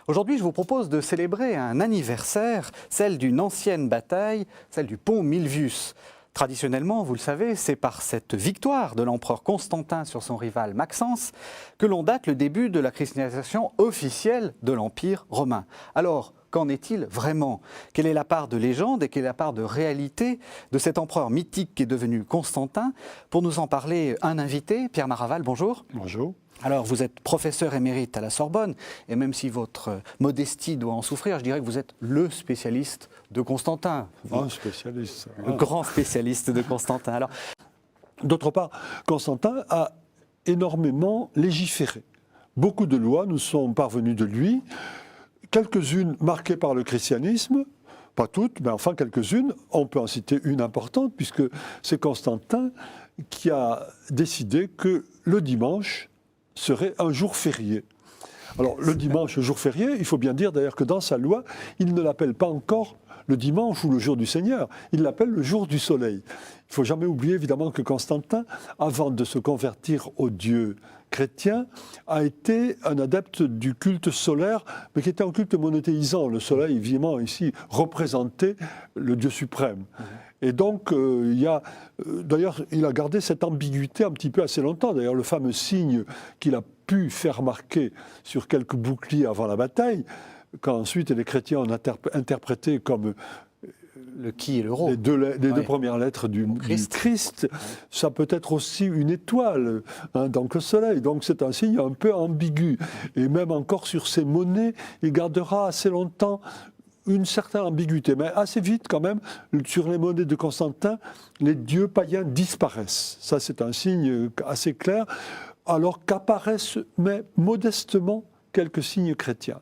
Aujourd'hui, je vous propose de célébrer un anniversaire, celle d'une ancienne bataille, celle du pont Milvius. Traditionnellement, vous le savez, c'est par cette victoire de l'empereur Constantin sur son rival Maxence que l'on date le début de la christianisation officielle de l'Empire romain. Alors, qu'en est-il vraiment? Quelle est la part de légende et quelle est la part de réalité de cet empereur mythique qui est devenu Constantin? Pour nous en parler, un invité, Pierre Maraval, bonjour. Bonjour. Alors, vous êtes professeur émérite à la Sorbonne, et même si votre modestie doit en souffrir, je dirais que vous êtes le spécialiste de Constantin. Un spécialiste. Le grand spécialiste de Constantin. Alors, d'autre part, Constantin a énormément légiféré. Beaucoup de lois nous sont parvenues de lui, quelques-unes marquées par le christianisme, pas toutes, mais enfin quelques-unes. On peut en citer une importante, puisque c'est Constantin qui a décidé que le dimanche serait un jour férié. Alors, le dimanche, jour férié, il faut bien dire d'ailleurs que dans sa loi, il ne l'appelle pas encore le dimanche ou le jour du Seigneur, il l'appelle le jour du soleil. Il ne faut jamais oublier évidemment que Constantin, avant de se convertir au Dieu chrétien, a été un adepte du culte solaire, mais qui était un culte monothéisant. Le soleil, évidemment, ici, représentait le Dieu suprême. Et donc, d'ailleurs, il a gardé cette ambiguïté un petit peu assez longtemps. D'ailleurs, le fameux signe qu'il a pu faire marquer sur quelques boucliers avant la bataille, qu'ensuite les chrétiens ont interprété comme le qui et le rho. les deux premières lettres du Christ, ça peut être aussi une étoile, donc le soleil. Donc c'est un signe un peu ambigu. Et même encore sur ces monnaies, il gardera assez longtemps une certaine ambiguïté. Mais assez vite quand même, sur les monnaies de Constantin, les dieux païens disparaissent. Ça c'est un signe assez clair, alors qu'apparaissent, mais modestement, quelques signes chrétiens.